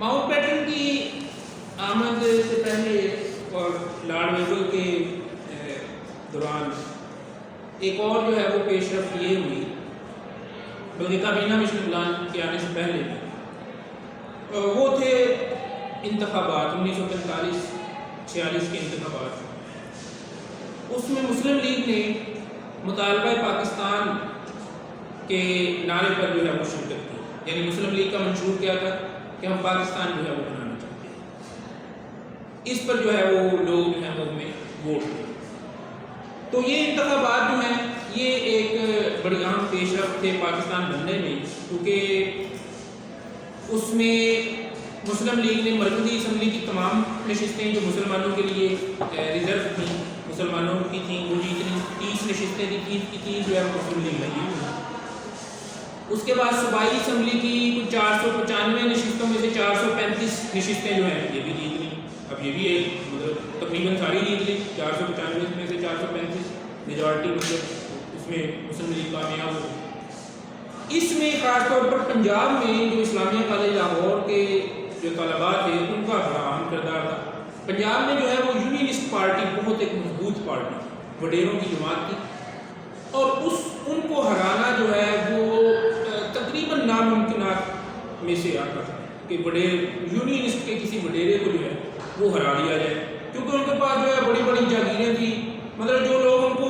Mount beaten کی آمد سے پہلے اور لارڈ ویگل کے دوران ایک اور جو ہے وہ پیش رفت یہ ہوئی، بلکہ کابینہ مشن پلان کے آنے سے پہلے بھی، وہ تھے انتخابات 1945-46 کے انتخابات۔ اس میں مسلم لیگ نے مطالبہ پاکستان کے نعرے پر جو ہے وہ شرکت کی، یعنی مسلم لیگ کا منشور کیا تھا کہ ہم پاکستان جو ہے وہ بنانا چاہتے ہیں، اس پر جو ہے وہ لوگ جو ہیں وہ میں ووٹ دیں۔ تو یہ انتخابات جو ہیں یہ ایک بڑی اہم پیش رفت تھے پاکستان بننے میں، کیونکہ اس میں مسلم لیگ نے مرکزی اسمبلی کی تمام نشستیں جو مسلمانوں کے لیے ریزرو تھیں، مسلمانوں کی تھیں، وہ جتنی 30 نشستیں تھیں، 30 کی 30 جو ہے مسلم لیگ لگی ہوئی۔ اس کے بعد صوبائی اسمبلی کی کچھ 495 نشستوں میں سے 435 نشستیں جو ہیں یہ بھی جیت لی۔ اب یہ بھی ایک مطلب تقریباً ساری جیت لی، 495 میں سے 435 میجورٹی، مطلب اس میں مسلم لیگ کامیاب ہو۔ اس میں خاص طور پر پنجاب میں جو اسلامیہ کالج لاہور کے جو طلباء تھے ان کا بڑا اہم کردار تھا۔ پنجاب میں جو ہے وہ یونینسٹ پارٹی بہت ایک مضبوط پارٹی تھی، وڈیروں کی جماعت تھی، اور ان کو ہرانا جو ہے وہ تقریباً ناممکنات میں سے آتا تھا کہ یونینسٹ کے کسی وڈیرے کو جو ہے وہ ہرا دیا جائے، کیونکہ ان کے پاس جو ہے بڑی بڑی جاگیریں تھیں، مطلب جو لوگ ان کو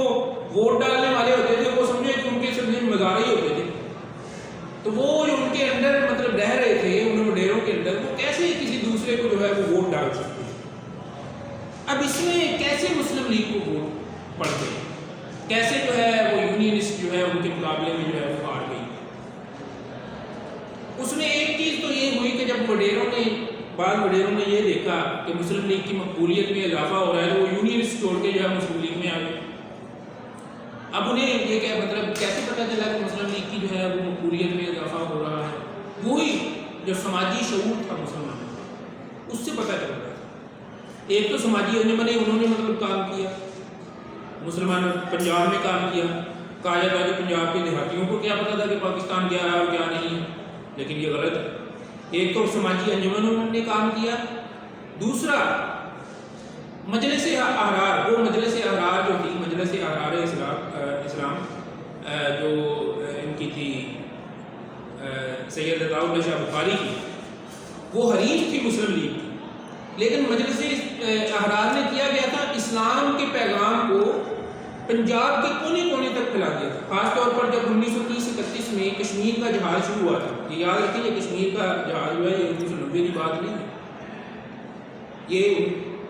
ووٹ ڈالنے والے ہوتے تھے وہ سمجھے کہ ان کے سب میں مزارع ہی ہوتے تھے، تو وہ جو ان کے اندر مطلب رہ رہے تھے ان وڈیروں کے اندر، وہ کیسے کسی دوسرے کو جو ہے وہ ووٹ ڈال سکتے ہیں۔ اب اس میں کیسے مسلم لیگ کو ووٹ پڑ گئے، کیسے جو ہے وہ یونینسٹ جو ہے ان کے مقابلے میں جو ہے وہ ہار گئی۔ اس میں ایک چیز تو یہ ہوئی کہ جب بعض وڈیروں نے یہ دیکھا کہ مسلم لیگ کی مقبولیت میں اضافہ ہو رہا ہے، تو وہ یونینسٹ چھوڑ کے جو ہے مسلم لیگ میں آ گئے۔ اب انہیں یہ کیا مطلب کیسے پتہ چلا کہ مسلم لیگ کی جو ہے وہ مقبولیت میں اضافہ ہو رہا ہے؟ وہی جو سماجی شعور تھا مسلمانوں کا، اس سے پتہ چل رہا تھا۔ ایک تو سماجی انجمن انہوں نے مطلب کام کیا، مسلمان پنجاب میں کام کیا، کہا جاتا ہے کہ پنجاب کے دیہاتیوں کو کیا پتا تھا کہ پاکستان کیا ہے اور کیا نہیں ہے، لیکن یہ غلط ہے۔ ایک تو سماجی انجمنوں نے کام کیا، دوسرا مجلس احرار، وہ مجلس احرار جو تھی، مجلس احرار اسلام جو ان کی تھی سید عطاء اللہ شاہ بخاری کی، وہ حریف تھی مسلم لیگ کی، لیکن مجلس احرار نے کیا گیا تھا اسلام کے پیغام کو پنجاب کے کونے کونے تک پھیلا دیا تھا۔ خاص طور پر جب 1930-31 میں کشمیر کا جہاد شروع ہوا تھا، یہ یاد رکھیں یہ کشمیر کا جہاد جو ہے یہ 1990 کی بات نہیں ہے، یہ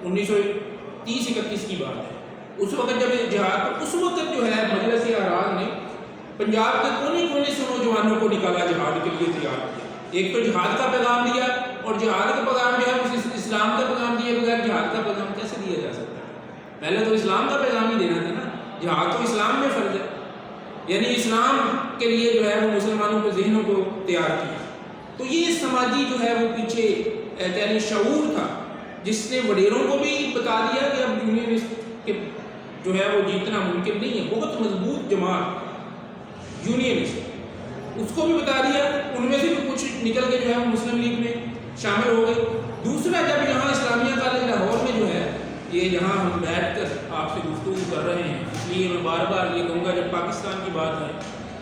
1930-31 کی بات ہے۔ اس وقت جب جہاد، اس وقت جو ہے مجلس احرار نے پنجاب کے کونے کونے سے نوجوانوں کو نکالا جہاد کے لیے تیار کیا۔ ایک تو جہاد کا پیغام دیا، اور جہاد کا پیغام جو ہے اسلام کا پیغام دیے بغیر جہاد کا پیغام کیسے دیا جا سکتا ہے؟ پہلے تو اسلام کا پیغام ہی دینا تھا نا، جہاد تو اسلام میں فرض ہے، یعنی اسلام کے لیے جو ہے وہ مسلمانوں کے ذہنوں کو تیار کیا۔ تو یہ سماجی جو ہے وہ پیچھے یعنی شعور تھا، جس نے وڈیروں کو بھی بتا دیا کہ اب یونینسٹ کے جو ہے وہ جیتنا ممکن نہیں ہے، بہت مضبوط جماعت یونینسٹ، اس کو بھی بتا دیا، ان میں سے بھی کچھ نکل کے جو ہے وہ مسلم لیگ میں شامل ہو گئے۔ دوسرا، جب یہاں اسلامیہ کالج لاہور میں جو ہے یہ جہاں ہم بیٹھ کر آپ سے گفتگو کر رہے ہیں، اس لیے میں بار بار یہ کہوں گا جب پاکستان کی بات آئے،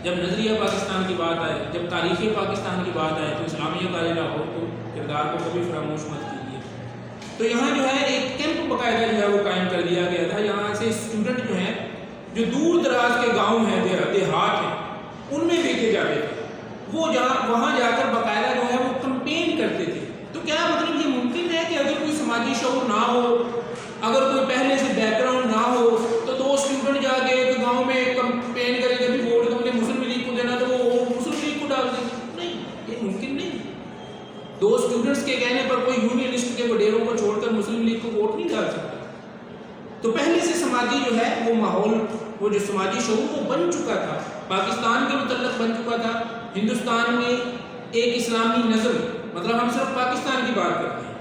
جب نظریہ پاکستان کی بات آئے، جب تاریخ پاکستان کی بات آئے، تو اسلامیہ کالج لاہور کو کردار کو کبھی فراموش مت کیجیے۔ تو یہاں جو ہے ایک کیمپ باقاعدہ جو ہے وہ قائم کر دیا گیا تھا، یہاں سے اسٹوڈنٹ جو ہیں جو دور دراز کے گاؤں ہیں، دیہات ہیں، ان میں بھیجے جاتے تھے، وہ وہاں جا کر باقاعدہ جو ہے وہ کمپین کرتے تھے۔ تو کیا مطلب یہ ممکن ہے کہ اگر کوئی سماجی شعور نہ ہو، اگر کوئی پہلے سے بیک گراؤنڈ نہ ہو، تو دو اسٹوڈنٹ جا کے ایک گاؤں میں کمپین کریں گے بھی ووٹ تو انہیں مسلم لیگ کو دینا، تو وہ مسلم لیگ کو ڈال دیں گے؟ نہیں، یہ ممکن نہیں۔ دو اسٹوڈنٹس کے کہنے پر کوئی یونینسٹ کے وڈیروں کو چھوڑ کر مسلم لیگ کو ووٹ نہیں ڈال سکتا۔ تو پہلے سے سماجی جو ہے وہ ماحول، وہ جو سماجی شعور وہ بن چکا تھا، پاکستان کے متعلق بن چکا تھا۔ ہندوستان میں ایک اسلامی نظم، مطلب ہم صرف پاکستان کی بات کرتے ہیں،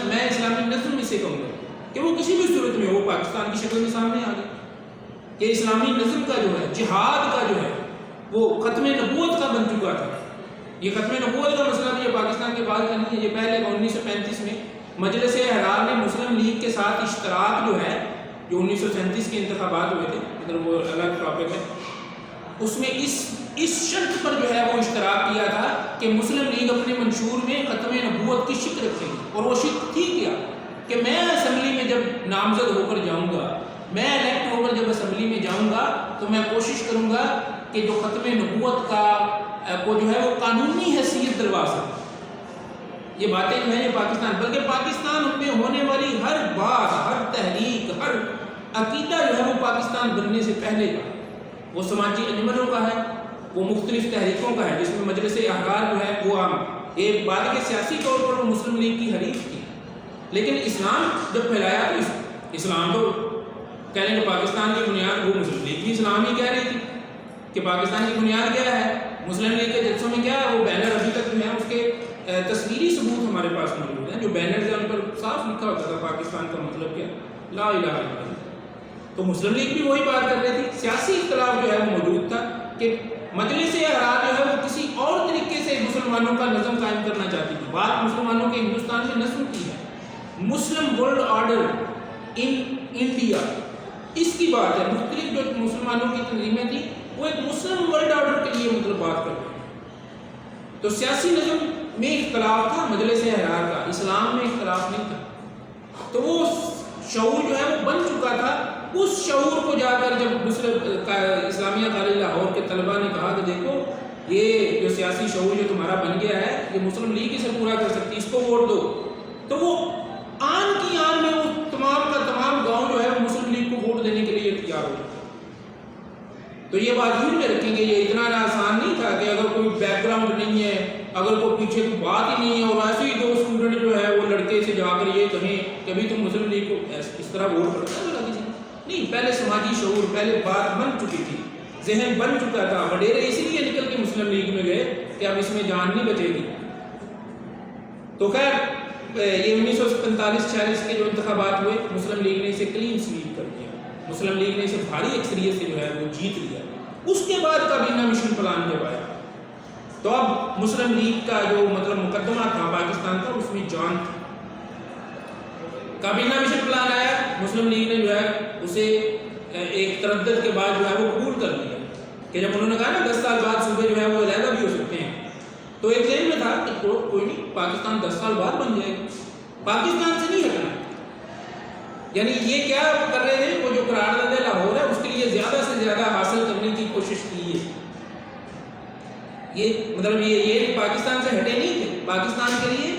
میں اسلامی نظم اسے کہوں گا کہ وہ کسی بھی صورت میں وہ پاکستان کی شکل میں سامنے آ گئی کہ اسلامی نظم کا جو ہے، جہاد کا جو ہے وہ ختم نبوت کا بن چکا تھا۔ یہ ختم نبوت کا مسئلہ بھی یہ پاکستان کے بعد کا نہیں ہے، یہ پہلے 1935 میں مجلس احرار نے مسلم لیگ کے ساتھ اشتراک جو ہے، جو 1937 کے انتخابات ہوئے تھے، مطلب وہ الگ ٹاپک ہے، اس میں اس شرط پر جو ہے وہ اشتراک کیا تھا کہ مسلم لیگ اپنے منشور میں ختم نبوت کی شک رکھے گی، اور وہ شک تھی کیا کہ میں اسمبلی میں جب نامزد ہو کر جاؤں گا، میں الیکٹ ہو کر جب اسمبلی میں جاؤں گا تو میں کوشش کروں گا کہ جو ختم نبوت کا کو جو ہے وہ قانونی حیثیت دلوا سکے۔ یہ باتیں جو ہیں یہ پاکستان، بلکہ پاکستان میں ہونے والی ہر بات، ہر تحریک، ہر عقیدہ جو ہے وہ پاکستان بننے سے پہلے کا، وہ سماجی انجمنوں کا ہے، وہ مختلف تحریکوں کا ہے، جس میں مجلس احرار جو ہے وہ عام ایک بات کے سیاسی طور پر وہ مسلم لیگ کی حریف تھی، لیکن اسلام جب پھیلایا تو اسلام تو کہہ لیں کہ پاکستان کی بنیاد، وہ مسلم لیگ بھی اسلام ہی کہہ رہی تھی کہ پاکستان کی بنیاد کیا ہے، مسلم لیگ کے جلسوں میں کیا ہے، وہ بینر ابھی تک جو ہے اس کے تصویری ثبوت ہمارے پاس موجود ہیں، جو بینر کے ان پر صاف لکھا ہوتا تھا پاکستان کا مطلب کیا، لا الہ الا اللہ۔ تو مسلم لیگ بھی وہی بات کر رہی تھی، سیاسی اختلاف جو ہے وہ موجود تھا کہ مجلس احرار جو ہے وہ کسی اور طریقے سے مسلمانوں کا نظم قائم کرنا چاہتی تھی۔ بات مسلمانوں کے ہندوستان میں نظم کی ہے، Muslim world order in India, اس کی بات ہے۔ مختلف جو مسلمانوں کی تنظیمیں تھیں وہ ایک مسلم ورلڈ آرڈر کے لیے مطلب بات کر رہے ہیں۔ تو سیاسی نظم میں اختلاف تھا مجلس احرار کا، اسلام میں اختلاف نہیں تھا، تو وہ شعور جو ہے وہ بن چکا تھا۔ اس شعور کو جا کر جب اسلامیہ کالج لاہور کے طلباء نے کہا کہ دیکھو یہ جو سیاسی شعور جو تمہارا بن گیا ہے یہ مسلم لیگ اسے پورا کر سکتی ہے، اس کو ووٹ دو، تو وہ آن کی آن میں وہ تمام کا تمام گاؤں جو ہے وہ مسلم لیگ کو ووٹ دینے کے لیے تیار ہو۔ تو یہ بات ضرور میں رکھیں گے، یہ اتنا آسان نہیں تھا کہ اگر کوئی بیک گراؤنڈ نہیں ہے، اگر کوئی پیچھے کوئی بات ہی نہیں ہے اور ایسے ہی دو اسٹوڈنٹ جو ہے وہ لڑکے سے جا کر یہ کہیں کہ ابھی تم مسلم لیگ کو اس طرح ووٹ کرتا ہے بلا کسی نہیں۔ پہلے سماجی شعور، پہلے بات بن چکی تھی، ذہن بن چکا تھا، وڈیرے اسی لیے نکل کے مسلم لیگ میں گئے کہ اب اس میں جان نہیں بچے گی۔ تو خیر یہ 1945-46 کے جو انتخابات ہوئے، مسلم لیگ نے اسے کلین سویپ کر دیا، مسلم لیگ نے اسے بھاری اکثریت سے جو ہے وہ جیت لیا۔ اس کے بعد کابینہ مشن پلان جب آیا تو اب مسلم لیگ کا جو مطلب مقدمہ تھا پاکستان کا اس میں جان تھی۔ کابینہ مشن پلان آیا، مسلم لیگ نے جو ہے اسے ایک تردد کے بعد جو ہے وہ قبول کر لیا کہ جب انہوں نے کہا نا 10 سال بعد صوبے جو ہے وہ علیحدہ بھی ہو سکتے ہیں، تو ایک ذہن میں تھا کہ کوئی نہیں، پاکستان 10 سال بعد بن جائے گا، پاکستان سے نہیں ہٹنا۔ یعنی یہ کیا کر رہے ہیں، وہ جو قرارداد لاہور ہے اس کے لیے زیادہ سے زیادہ حاصل کرنے کی کوشش کی ہے۔ یہ مطلب یہ پاکستان سے ہٹے نہیں تھے، پاکستان کے لیے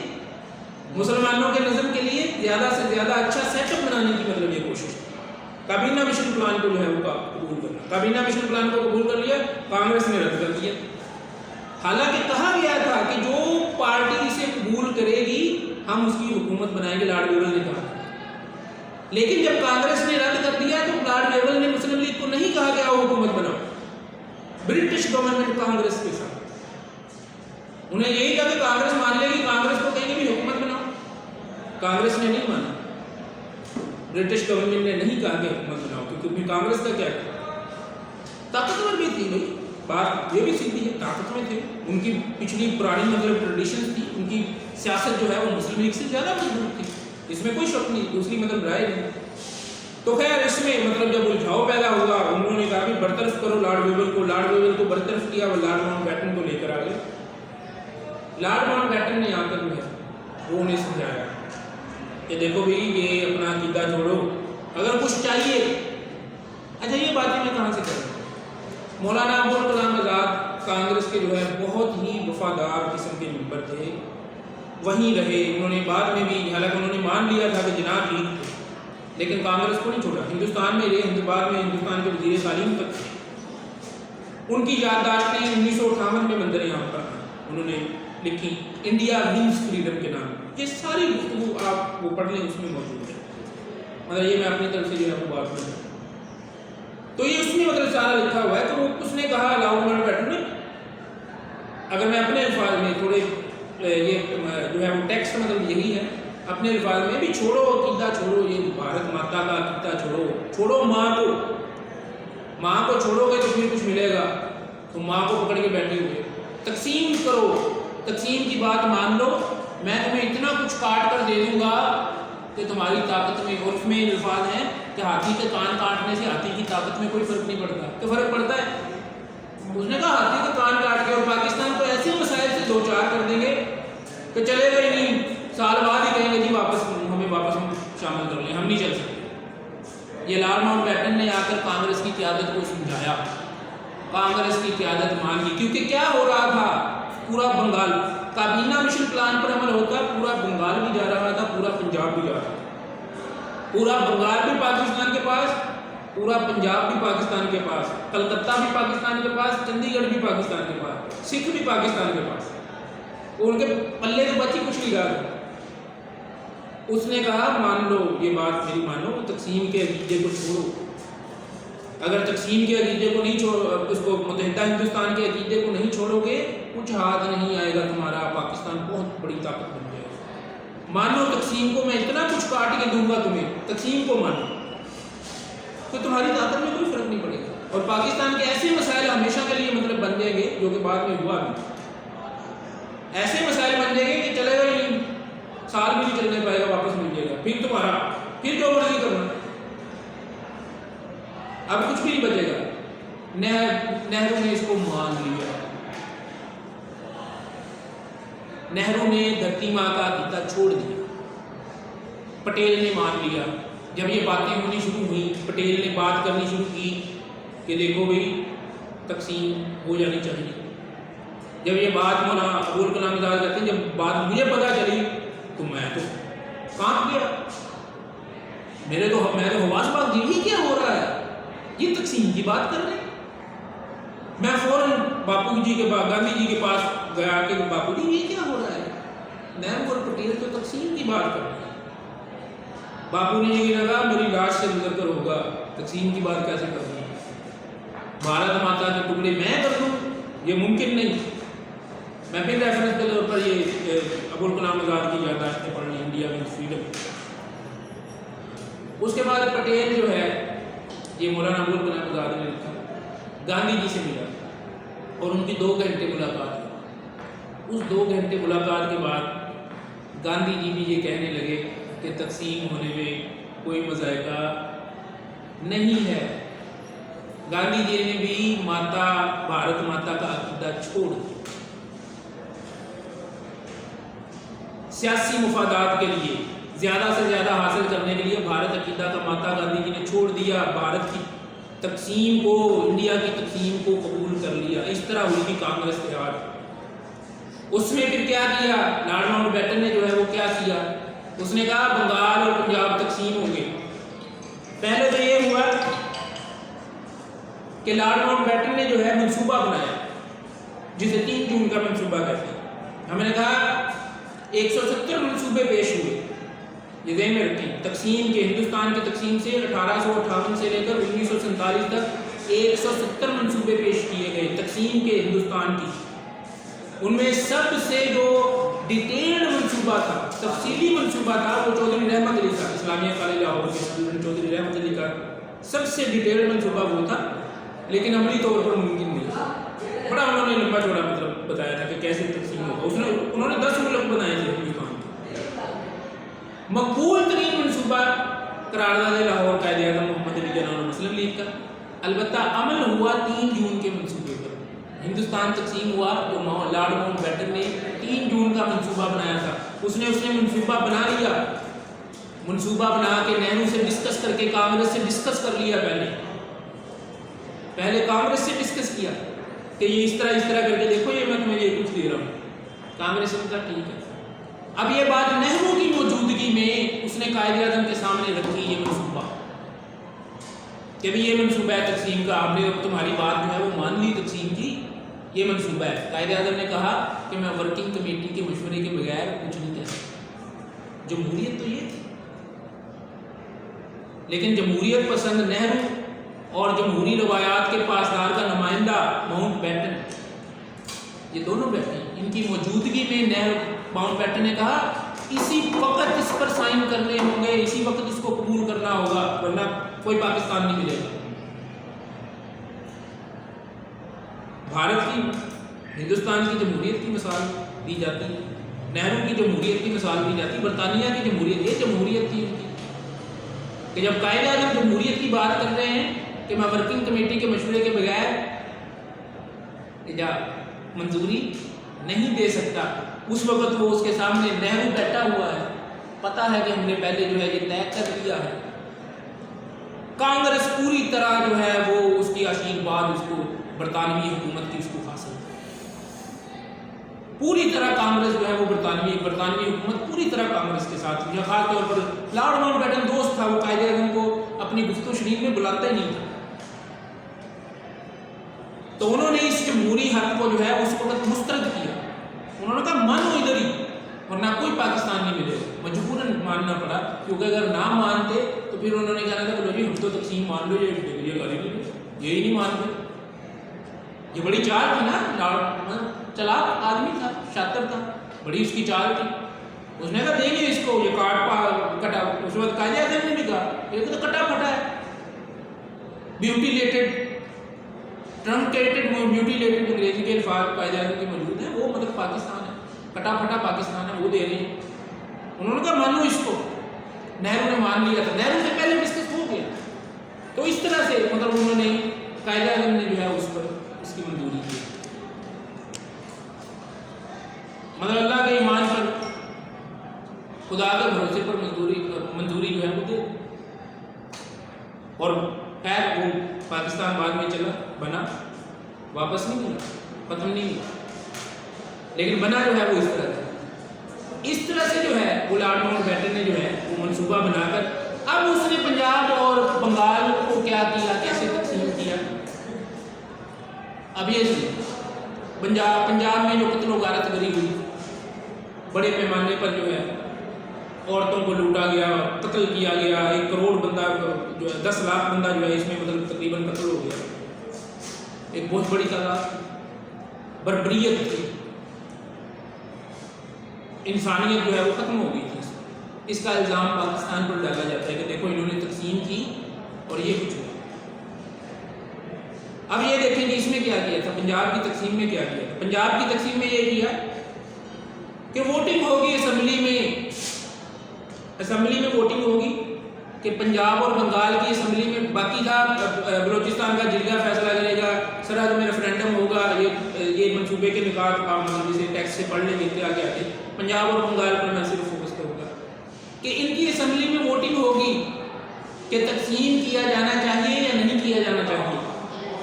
مسلمانوں کے نظم کے لیے زیادہ سے زیادہ اچھا سیٹ اپ بنانے کی مطلب یہ کوشش تھی۔ کابینہ مشن پلان کو جو ہے وہ قبول کرنا، کابینہ مشن پلان کو قبول کر لیا، کانگریس نے رد کر دیا۔ حالانکہ کہا گیا تھا کہ جو پارٹی اسے قبول کرے گی ہم اس کی حکومت بنائیں گے، لارڈ ویول نے کہا۔ لیکن جب کانگریس نے رد کر دیا تو لارڈ ویول نے مسلم لیگ کو نہیں کہا کہ آؤ حکومت بناؤ، برٹش گورنمنٹ کانگریس کے ساتھ، انہیں یہی کہا کہ کانگریس مان لے گی، کانگریس کو کہیں گے بھی حکومت بناؤ، کانگریس نے نہیں مانا، برٹش گورنمنٹ نے نہیں کہا کہ حکومت بناؤ، کیونکہ کانگریس کا کیا ہے، طاقتور بھی تھی بھائی، بات یہ بھی سیدھی ہے، طاقت میں تھے، ان کی پچھلی پرانی مطلب ٹریڈیشن تھی، ان کی سیاست جو ہے وہ مسلم لیگ سے زیادہ مضبوط تھی، اس میں کوئی شک نہیں، دوسری مطلب رائے نہیں۔ تو خیر اس میں مطلب جب الجھاؤ پیدا ہوا، انہوں نے کہا کہ برطرف کرو لارڈ ویول کو، لارڈ ویول کو برطرف کیا، وہ لارڈ ماؤنٹ بیٹن کو لے کر آ گئے۔ لارڈ ماؤنٹ بیٹن نے آ کر جو ہے وہ انہیں سمجھایا کہ دیکھو بھائی یہ اپنا عقیدہ چھوڑو، اگر کچھ چاہیے، اچھا یہ باتیں میں کہاں سے کروں، مولانا ابوالکلام آزاد کانگریس کے جو ہے بہت ہی وفادار قسم کے ممبر تھے، وہیں رہے، انہوں نے بعد میں بھی، حالانکہ انہوں نے مان لیا تھا کہ جناب ٹھیک تھے، لیکن کانگریس کو نہیں چھوڑا، ہندوستان میں رہے، بعد میں ہندوستان کے وزیر تعلیم تک تھے۔ ان کی یادداشتیں 1958 میں منظر عام پر انہوں نے لکھی، انڈیا ونز فریڈم کے نام، یہ ساری گفتگو آپ وہ پڑھ لیں، اس میں موجود ہے، مطلب یہ میں اپنی طرف سے جو ہے وہ بات کروں تو یہ اس میں مطلب سارا لکھا ہوا ہے۔ تو اس نے کہا لارڈ ماؤنٹ بیٹن نے، اگر میں اپنے الفاظ میں تھوڑے یہ جو ہے وہ ٹیکسٹ مطلب یہی ہے، اپنے الفاظ میں بھی چھوڑو عقیدہ چھوڑو، یہ بھارت ماتا کا عقیدہ چھوڑو، چھوڑو ماں کو چھوڑو گے تو پھر کچھ ملے گا، تو ماں کو پکڑ کے بیٹھے ہوئے، تقسیم کرو، تقسیم کی بات مان لو، میں تمہیں اتنا کچھ کاٹ کر دے دوں گا کہ تمہاری طاقت میں، عرف میں الفاظ ہیں کہ ہاتھی کے کان کاٹنے سے ہاتھی کی طاقت میں کوئی فرق نہیں پڑتا، کہ فرق پڑتا ہے؟ اس نے کہا ہاتھی کے کان کاٹ کے، اور پاکستان کو ایسے مسائل سے دو چار کر دیں گے کہ چلے گا ہی نہیں، سال بعد ہی کہیں گے جی واپس ہمیں واپس شامل کر لیں، ہم نہیں چل سکتے۔ یہ لارڈ ماؤنٹ بیٹن نے آ کر کانگریس کی قیادت کو سمجھایا، کانگریس کی قیادت مان لی، کیونکہ کیا ہو رہا تھا، پورا بنگال کابینہ مشن پلان پر عمل ہوتا، پورا بنگال بھی جا رہا تھا، پورا پنجاب بھی جا رہا تھا، پورا بنگال بھی پاکستان کے پاس، پورا پنجاب بھی پاکستان کے پاس، کلکتہ بھی پاکستان کے پاس، چندی گڑھ بھی پاکستان کے پاس، سکھ بھی پاکستان کے پاس، ان کے پلے تو بچی کچھ نہیں رہا۔ اس نے کہا مان لو یہ بات میری مانو، تقسیم کے عقیدے کو چھوڑو، اگر تقسیم کے عقیدے کو نہیں چھوڑو، اس کو متحدہ ہندوستان کے عقیدے کو نہیں چھوڑو گے، کچھ ہاتھ نہیں آئے گا تمہارا، پاکستان بہت بڑی طاقت بن جائے گا۔ مانو تقسیم کو، میں اتنا کچھ کاٹ کے دوں گا تمہیں، تقسیم کو مانو تو تمہاری طاقت میں کوئی فرق نہیں پڑے گا، اور پاکستان کے ایسے مسائل ہمیشہ کے لیے مطلب بن جائیں گے، جو کہ بعد میں ہوا بھی، ایسے مسائل بن جائیں گے کہ چلے گا نہیں، سال بھی نہیں چلنے پائے گا، واپس مل جائے گا، پھر تمہارا، پھر جو مرضی کرنا، اب کچھ بھی نہیں بچے گا۔ نہرو نے اس کو مان لیا، نہرو نے دھرتی ماں کا عقیدہ چھوڑ دیا، پٹیل نے مان لیا۔ جب یہ باتیں ہونی شروع ہوئی، پٹیل نے بات کرنی شروع کی کہ دیکھو بھائی تقسیم ہو جانی چاہیے۔ جب یہ بات مولانا ابوالکلام آزاد کہتے ہیں، جب بات مجھے پتہ چلی تو میں تو کانپ گیا، میں تو حواس بات یہ کیا ہو رہا ہے، یہ تقسیم کی بات کر رہے ہیں۔ میں فوراً باپو جی کے پاس، گاندھی جی کے پاس گیا کہ باپو جی یہ کیا ہو رہا ہے، نہرو اور پٹیل تو تقسیم کی بات کر رہے ہیں۔ باپو نے یہ لگا میری لاش سے گزر کر ہوگا، تقسیم کی بات کیسے کر دوں، بھارت ماتا کے ٹکڑے میں کر دوں، یہ ممکن نہیں۔ میں پھر ریفرنس کے طور پر یہ ابوالکلام آزاد کی یادداشتیں پڑھ لی، انڈیا میں فریڈم۔ اس کے بعد پٹیل جو ہے، یہ مولانا ابوالکلام آزاد نے لکھا، گاندھی جی سے ملا اور ان کی 2 گھنٹے ملاقات ہوئی۔ اس 2 گھنٹے ملاقات کے بعد گاندھی جی بھی یہ کہنے لگے کہ تقسیم ہونے میں کوئی مذائقہ نہیں ہے۔ گاندھی جی نے بھی بھارت ماتا کا عقیدہ چھوڑ دیا، سیاسی مفادات کے لیے، زیادہ سے زیادہ حاصل کرنے کے لیے بھارت عقیدہ کا ماتا گاندھی جی نے چھوڑ دیا، بھارت کی تقسیم کو، انڈیا کی تقسیم کو قبول کر لیا۔ اس طرح ہوئی تھی کانگریس تیار۔ اس میں پھر کیا کیا لارڈ ماؤنٹ بیٹن نے جو ہے وہ کیا کیا، اس نے کہا بنگال اور پنجاب تقسیم ہوں گے۔ پہلے تو یہ ہوا کہ لارڈ ماؤنٹ بیٹن نے جو ہے منصوبہ بنایا، جسے 3 جون کا منصوبہ کہتے ہیں۔ ہم نے کہا 170 منصوبے پیش ہوئے، یہ ذہن میں رکھیں، تقسیم کے، ہندوستان کی تقسیم سے 1858 سے لے کر 1947 تک 170 منصوبے پیش کیے گئے تقسیم کے ہندوستان کی۔ ان میں سب سے جو ڈیٹیلڈ منصوبہ تھا، تفصیلی منصوبہ تھا، وہ چودھری رحمت علی کا، اسلامیہ کالج لاہور کے اسٹوڈنٹ چودھری رحمت علی کا سب سے ڈیٹیلڈ منصوبہ وہ تھا، لیکن عملی طور پر ممکن نہیں تھا۔ بڑا انہوں نے لمبا چوڑا مطلب بتایا تھا کہ کیسے تقسیم ہوگا، انہوں نے 10 ملک بنائے تھے ہندوستان کے۔ مقبول ترین منصوبہ قرارداد لاہور قائد اعظم محمد علی جناح اور مسلم لیگ کا، البتہ عمل ہوا 3 جون کے منصوبے پر۔ ہندوستان تقسیم ہوا تو لارڈ ماؤنٹ بیٹن نے 3 جون کا منصوبہ بنایا تھا، اس نے منصوبہ بنا لیا، منصوبہ بنا کے نہرو سے ڈسکس کر کے کانگریس سے ڈسکس کر لیا، پہلے کانگریس سے ڈسکس کیا کہ یہ اس طرح کر کے دیکھو، یہ میں تمہیں یہ کچھ دے رہا ہوں۔ کانگریس نے کہا ٹھیک ہے۔ اب یہ بات نہرو کی موجودگی میں اس نے قائد اعظم کے سامنے رکھی، یہ منصوبہ کہ بھی یہ منصوبہ ہے تقسیم کا، آپ نے تمہاری بات جو ہے وہ مان لی تقسیم کی، یہ منصوبہ ہے۔ قائد اعظم نے کہا کہ میں ورکنگ کمیٹی کے مشورے کے بغیر کچھ نہیں کہہ سکتا۔ جمہوریت تو یہ تھی، لیکن جمہوریت پسند نہرو اور جمہوری روایات کے پاسدار کا نمائندہ ماؤنٹ بیٹن، یہ دونوں بیٹھے، ان کی موجودگی میں ماؤنٹ بیٹن نے کہا اسی وقت اس پر سائن کرنے ہوں گے، اسی وقت اس کو قبول کرنا ہوگا، ورنہ کوئی پاکستان نہیں ملے گا۔ بھارت کی ہندوستان کی جمہوریت کی مثال دی جاتی ہے، نہرو کی جمہوریت کی مثال دی جاتی ہے، برطانیہ کی جمہوریت، یہ جمہوریت تھی ان کی کہ جب قائد اعظم جمہوریت کی بات کر رہے ہیں کہ میں ورکنگ کمیٹی کے مشورے کے بغیر منظوری نہیں دے سکتا، اس وقت وہ اس کے سامنے نہرو بیٹھا ہوا ہے، پتہ ہے کہ ہم نے پہلے جو ہے یہ طے کر لیا ہے۔ کانگریس پوری طرح جو ہے وہ اس کی آشیرواد اس کو برطانوی حکومت کی اس کو حاصل پوری طرح کانگریس جو ہے وہ برطانوی حکومت پوری طرح کانگریس کے ساتھ ہوئی، خاص طور پر لارڈ ماؤنٹ بیٹن دوست تھا، وہ قائد اعظم کو اپنی گفت و شنید میں بلاتا ہی نہیں تھا، تو انہوں نے اس جمہوری حق کو جو ہے اس وقت مسترد کیا، انہوں نے کہا مانو ادھر ہی ورنہ کوئی پاکستان نہیں ملے گا، مجبوراً ماننا پڑا، کیونکہ اگر نہ مانتے تو پھر انہوں نے کہنا تھا کہ ہم تو تقسیم مان لو، یہی نہیں مانتے، یہ بڑی چال تھی نا، چلاک آدمی تھا، شاطر تھا، بڑی اس کی چال تھی، اس نے کہا دیں گے اس کو، یہ کٹا، اس وقت قائد اعظم نے بھی کہا یہ تو کٹا پھٹا ہے، بیوٹیلیٹڈ، ٹرنکیٹڈ، میوٹیلیٹڈ انگریزی کے الفاظ قائد اعظم کے موجود ہیں، وہ مطلب پاکستان ہے، کٹا پھٹا پاکستان ہے، وہ دے رہے ہیں، انہوں نے کہا مانو اس کو، نہرو نے مان لیا تھا، نہرو سے پہلے ڈسکس ہو گیا، تو اس طرح سے مطلب انہوں نے قائد اعظم نے جو ہے اس پر اس کی منظوری کی، مطلب اللہ کے ایمان پر، خدا کے بھروسے پر منظوری جو ہے وہ دے، اور خیر وہ پاکستان بعد میں چلا بنا، واپس نہیں ملا، ختم نہیں ہوا، لیکن بنا جو ہے وہ اس طرح سے جو ہے وہ لارڈ ماؤنٹ بیٹن نے جو ہے وہ منصوبہ بنا کر اب اس نے پنجاب اور بنگال کو کیا کیا، کیسے تقسیم کیا، اب یہ پنجاب میں جو قتل و غارت گری ہوئی، بڑے پیمانے پر جو ہے عورتوں کو لوٹا گیا، قتل کیا گیا، 1 کروڑ بندہ جو ہے 10 لاکھ بندہ جو ہے اس میں مطلب تقریباً قتل ہو گیا، ایک بہت بڑی تعداد، بربریت تھی، انسانیت جو ہے وہ ختم ہو گئی تھی، اس کا الزام پاکستان پر ڈالا جاتا ہے کہ دیکھو انہوں نے تقسیم کی اور یہ کچھ ہوا۔ اب یہ دیکھیں کہ اس میں کیا کیا تھا، پنجاب کی تقسیم میں کیا کیا تھا، پنجاب کی تقسیم میں یہ کیا کہ ووٹنگ ہوگی اسمبلی میں ووٹنگ ہوگی کہ پنجاب اور بنگال کی اسمبلی میں، باقی تھا بلوچستان کا جرگہ فیصلہ کرے گا، سرحد میں ریفرینڈم ہوگا، یہ منصوبے کے نکات جسے ٹیکس سے پڑھ لیں گے آگے آتے، پنجاب اور بنگال پر میں صرف فوکس کروں گا کہ ان کی اسمبلی میں ووٹنگ ہوگی کہ تقسیم کیا جانا چاہیے یا نہیں کیا جانا چاہیے۔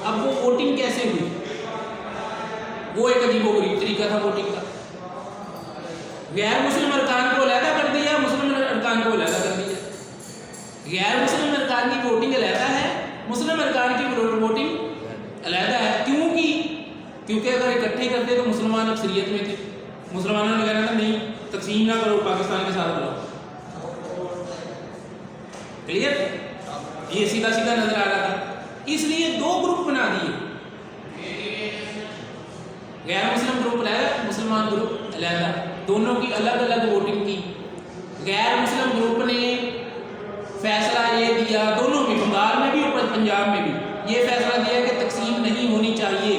اب وہ ووٹنگ کیسے ہوئی، وہ ایک عجیب و غریب طریقہ تھا ووٹنگ کا، غیر مسلم ارکان کو علیحدہ کر دیا، مسلم ارکان کو علیحدہ کر دیا، غیر مسلم ارکان کی ووٹنگ علیحدہ ہے، مسلم ارکان کی ووٹنگ علیحدہ ہے، کیوں کی؟ کیونکہ اگر اکٹھے کرتے تو مسلمان اکثریت میں تھے، مسلمانوں نے کہنا تھا نہیں تقسیم نہ کرو، پاکستان کے ساتھ رہو، کلیئر، یہ سیدھا نظر آ رہا تھا، اس لیے 2 گروپ بنا دیے، غیر مسلم گروپ علیحدہ، مسلمان گروپ علیحدہ، دونوں کی الگ الگ ووٹنگ کی، غیر مسلم گروپ نے فیصلہ یہ دیا، دونوں میں، بنگال میں بھی اور پنجاب میں بھی یہ فیصلہ دیا کہ تقسیم نہیں ہونی چاہیے،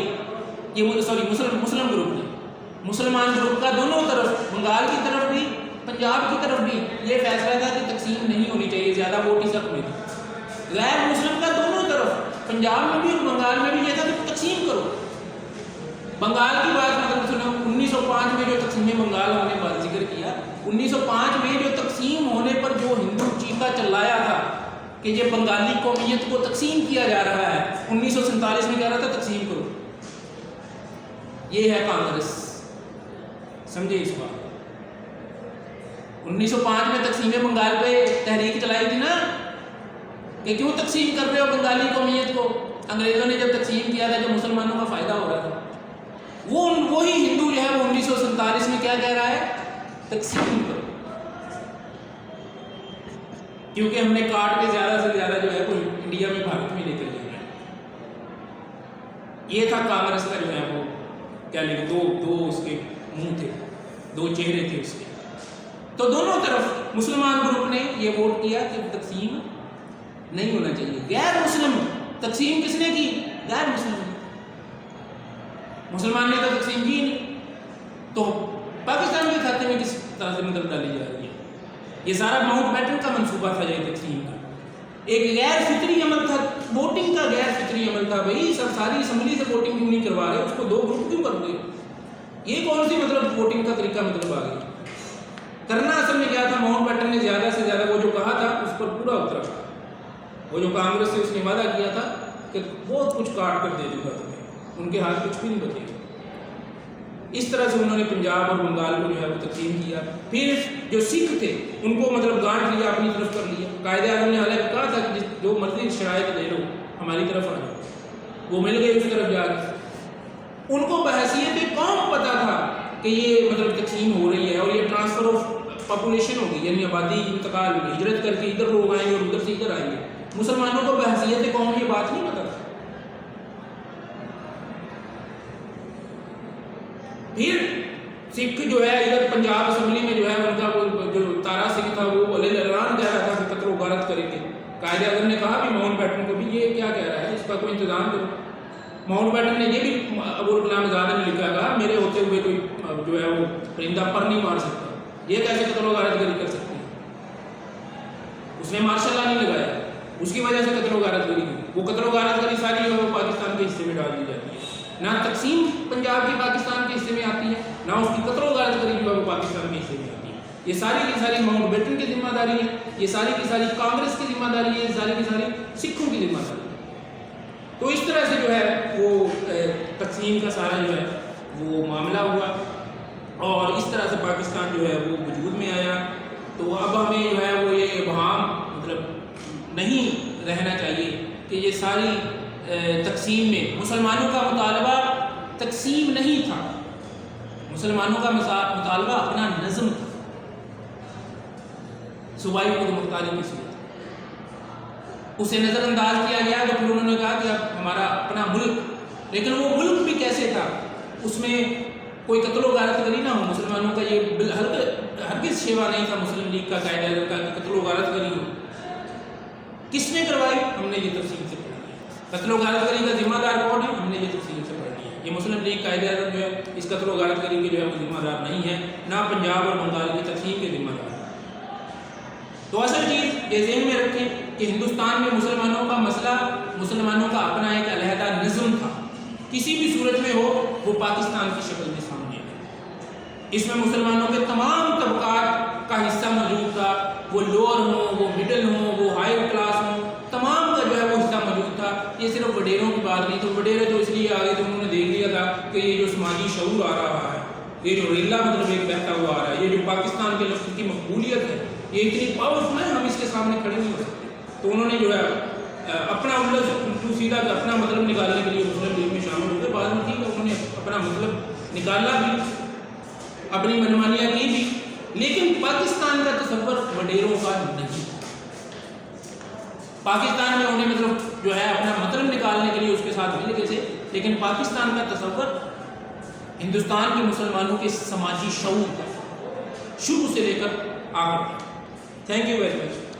یہ مسلم گروپ نے، مسلمان گروپ کا دونوں طرف، بنگال کی طرف بھی پنجاب کی طرف بھی یہ فیصلہ تھا کہ تقسیم نہیں ہونی چاہیے، زیادہ ووٹ اس حق میں تھی، غیر مسلم کا دونوں طرف، پنجاب میں بھی اور بنگال میں بھی یہ تھا کہ تقسیم کرو۔ بنگال کی بات مطلب سنو، 1905 میں جو تقسیم بنگال ہونے کا ذکر کیا، 1905 میں جو تقسیم ہونے پر جو ہندو چیخا چلایا تھا کہ یہ بنگالی قومیت کو تقسیم کیا جا رہا ہے، 1947 میں کہہ رہا تھا تقسیم کرو، یہ ہے کانگریس، سمجھے اس بات، 1905 میں تقسیم بنگال پہ تحریک چلائی تھی نا کہ کیوں تقسیم کر رہے ہو بنگالی قومیت کو، انگریزوں نے جب تقسیم کیا تھا جو مسلمانوں کا فائدہ ہو رہا تھا، وہی ہندو جو ہے وہ 1947 میں کیا کہہ رہا ہے، تقسیم کرو، کیونکہ ہم نے کاٹ کے زیادہ سے زیادہ جو ہے کوئی انڈیا میں بھارت میں لے کر جانا ہے۔ یہ تھا کانگریس کا جو ہے وہ کیا لے دو اس کے منہ تھے، 2 چہرے تھے اس کے، تو دونوں طرف مسلمان گروپ نے یہ ووٹ کیا کہ تقسیم نہیں ہونا چاہیے، غیر مسلم تقسیم کس نے کی، غیر مسلم، مسلمان نے تو تقسیم کی نہیں، تو پاکستان کے کھاتے میں کس طرح سے مطلب ڈالی جا رہی ہے؟ یہ سارا ماؤنٹ بیٹن کا منصوبہ تھا یہ تقسیم کا، ایک غیر فطری عمل تھا، ووٹنگ کا غیر فطری عمل تھا. بھائی سب ساری اسمبلی سے ووٹنگ کیوں نہیں کروا رہے، اس کو 2 گروپ کیوں کر دے؟ یہ کون سی مطلب ووٹنگ کا طریقہ مطلب آ گیا؟ کرنا اصل میں کیا تھا، ماؤنٹ بیٹن نے زیادہ سے زیادہ وہ جو کہا تھا اس پر پورا اترا. وہ جو کانگریس سے اس نے وعدہ کیا تھا کہ بہت کچھ کاٹ کر دے دوں گا تمہیں، ان کے ہاتھ کچھ بھی نہیں بچے گا. اس طرح سے انہوں نے پنجاب اور بنگال کو جو ہے وہ تقسیم کیا. پھر جو سکھ تھے ان کو مطلب گانٹ لیا، اپنی طرف کر لیا. قائد اعظم نے حالانکہ کہا تھا کہ جو مرضی شرائط دے لو ہماری طرف آ جاؤ، وہ مل گئے اس طرف جا کے. ان کو بحیثیت قوم پتہ تھا کہ یہ مطلب تقسیم ہو رہی ہے اور یہ ٹرانسفر آف پاپولیشن ہوگی، یعنی آبادی انتقال ہوگی، ہجرت کر کے ادھر لوگ آئیں گے اور ادھر سے ادھر آئیں گے. مسلمانوں کو بحیثیت قوم یہ بات نہیں پتہ. پھر سکھ جو ہے ادھر پنجاب اسمبلی میں جو ہے ان کا وہ جو تارا سنگھ تھا وہ اعلان کہہ رہا تھا کہ قتل و غارت کریں گے. قائد اعظم نے کہا بھی ماؤنٹ بیٹن کو بھی یہ کیا کہہ رہا ہے، اس کا کوئی انتظام کرو. ماؤنٹ بیٹن نے یہ بھی ابوالکلام آزاد نے لکھا، کہا میرے ہوتے ہوئے کوئی جو ہے وہ پرندہ پر نہیں مار سکتا، یہ کیسے قتل و غارت گری کر سکتے ہیں. اس نے مارشل لا نہیں لگایا، اس کی وجہ سے قتل و غارت گری کی. وہ قتل و غارت گری ساری جو ہے وہ پاکستان کے حصے میں ڈال دی جاتی ہے. نہ تقسیم پنجاب کی پاکستان کے حصے میں آتی ہے، نہ اس کی قتل و غارت گری جو ہے وہ پاکستان کے حصے میں آتی ہے. یہ ساری کی ساری ماؤنٹ بیٹن کی ذمہ داری ہے، یہ ساری کی ساری کانگریس کی ذمہ داری ہے، یہ ساری کی ساری سکھوں کی ذمہ داری ہے. تو اس طرح سے جو ہے وہ تقسیم کا سارا جو ہے وہ معاملہ ہوا اور اس طرح سے پاکستان جو ہے وہ وجود میں آیا. تو اب ہمیں جو ہے وہ یہ ابہام مطلب نہیں رہنا چاہیے کہ یہ ساری تقسیم میں مسلمانوں کا مطالبہ تقسیم نہیں تھا، مسلمانوں کا مطالبہ اپنا نظم تھا، صوبائی خود مختاری کی صورت. اسے نظر انداز کیا گیا تو پھر انہوں نے کہا کہ اب ہمارا اپنا ملک، لیکن وہ ملک بھی کیسے تھا، اس میں کوئی قتل و غارت گری نہ ہو. مسلمانوں کا یہ ہرگز شیوا نہیں تھا مسلم لیگ کا قائد اعظم کا کہ قتل و غارت گری ہو. کس نے کروائی؟ ہم نے یہ تفصیل سے پڑھی ہے. قتل و غارت گری کا ذمہ دار کون ہے؟ ہم نے یہ تفصیل سے پڑھی ہے. یہ مسلم لیگ قائد اعظم جو ہے اس قتل و غارت گری کے جو ہے وہ ذمہ دار نہیں ہے، نہ پنجاب اور بنگال کی تقسیم کے ذمہ دار. تو اصل چیز یہ ذہن میں رکھیں کہ ہندوستان میں مسلمانوں کا مسئلہ، مسلمانوں کا اپنا ایک علیحدہ نظم تھا، کسی بھی صورت میں ہو وہ پاکستان کی شکل میں سامنے ہے. اس میں مسلمانوں کے تمام طبقات کا حصہ موجود تھا، وہ لوور ہوں، وہ مڈل ہوں، وہ ہائی کلاس ہوں، تمام کا جو ہے وہ حصہ موجود تھا. یہ صرف وڈیروں کی بات نہیں. تو وڈیرے تو اس لیے آگے تو انہوں نے دیکھ لیا تھا کہ یہ جو سماجی شعور آ رہا ہے، یہ جو ریلا مطلب ایک بہتا ہوا آ رہا ہے، یہ جو پاکستان کے لفظ کی مقبولیت ہے یہ اتنی پاورفل ہے، ہم اس کے سامنے کھڑے نہیں ہو سکتے. تو انہوں نے جو ہے اپنا الٹا سیدھا اپنا مطلب نکالنے کے لیے مسلم لیگ میں شامل ہو گئے. بعد میں ٹھیک ہے انہوں نے اپنا مطلب نکالا بھی، اپنی منمانیاں کی بھی، لیکن پاکستان کا تصور وڈیروں کا نہیں. پاکستان میں انہیں مطلب جو ہے اپنا مطلب نکالنے کے لیے اس کے ساتھ مل گئے تھے، لیکن پاکستان کا تصور ہندوستان کے مسلمانوں کے سماجی شعور کا شروع سے لے کر آخر. Thank you very much.